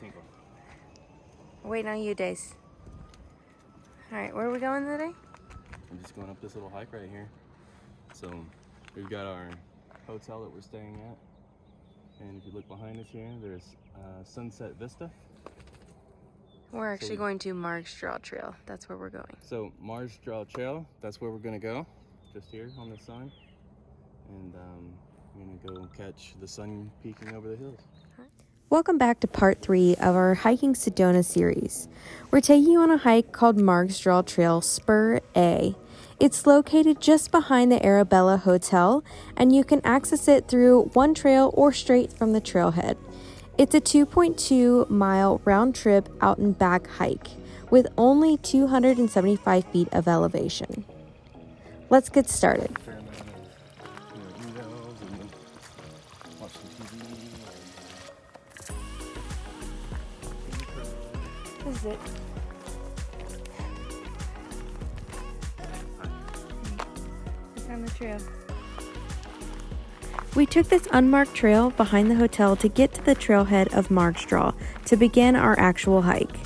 tinkle. Waiting on you, Dace. All right, where are we going today? I'm just going up this little hike right here. So we've got our hotel that we're staying at. And if you look behind us here, there's Sunset Vista. We're actually going to Margs Trail. That's where we're going. So Margs Trail, that's where we're gonna go. Just here on this sign. And I'm gonna go catch the sun peeking over the hills. Welcome back to part 3 of our Hiking Sedona series. We're taking you on a hike called Margs Trail Spur A. It's located just behind the Arabella Hotel, and you can access it through one trail or straight from the trailhead. It's a 2.2 mile round trip out and back hike with only 275 feet of elevation. Let's get started. This is it. We found the trail. We took this unmarked trail behind the hotel to get to the trailhead of Margs to begin our actual hike.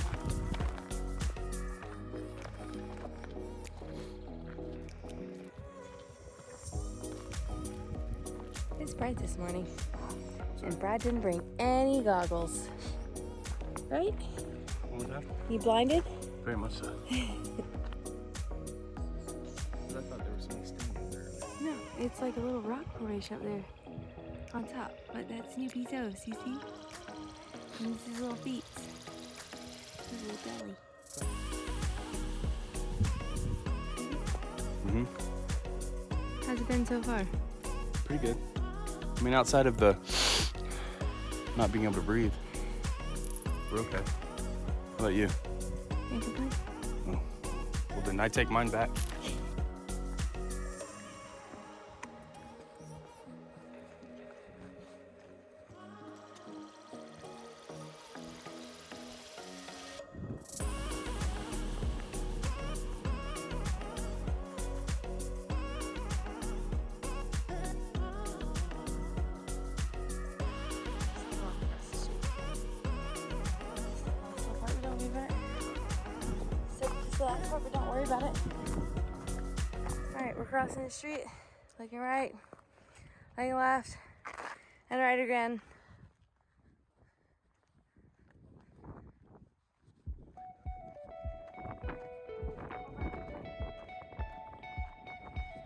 It's bright this morning, and Brad didn't bring any goggles, right? What was that? You blinded? Very much so. I thought there was something standing there. No, it's like a little rock formation up there on top. But that's Snoopy's toes, you see? And this is his little feet. His little belly. How's it been so far? Pretty good. I mean, outside of the not being able to breathe, we're okay. How about you? Can't complain. Oh. Well, then I take mine back. But don't worry about it. Alright, we're crossing the street. Looking right, looking left, and right again.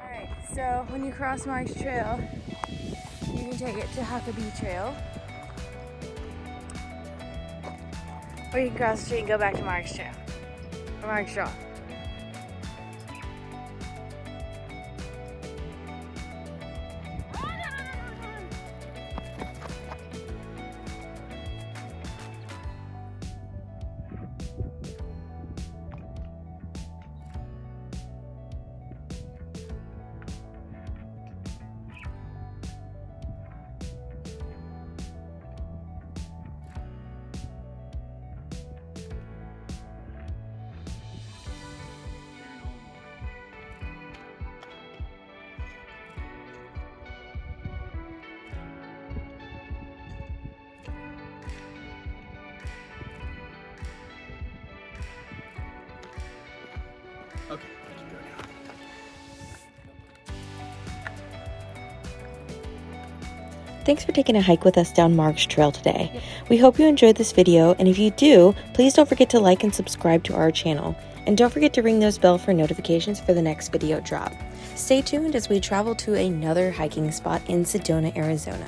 Alright, so when you cross Margs Trail, you can take it to Huckaby Trail. Or you can cross the street and go back to Margs Trail. Margs Trail. Okay, I can go now. Thanks for taking a hike with us down Margs Trail today. We hope you enjoyed this video, and if you do, please don't forget to like and subscribe to our channel. And don't forget to ring those bells for notifications for the next video drop. Stay tuned as we travel to another hiking spot in Sedona, Arizona.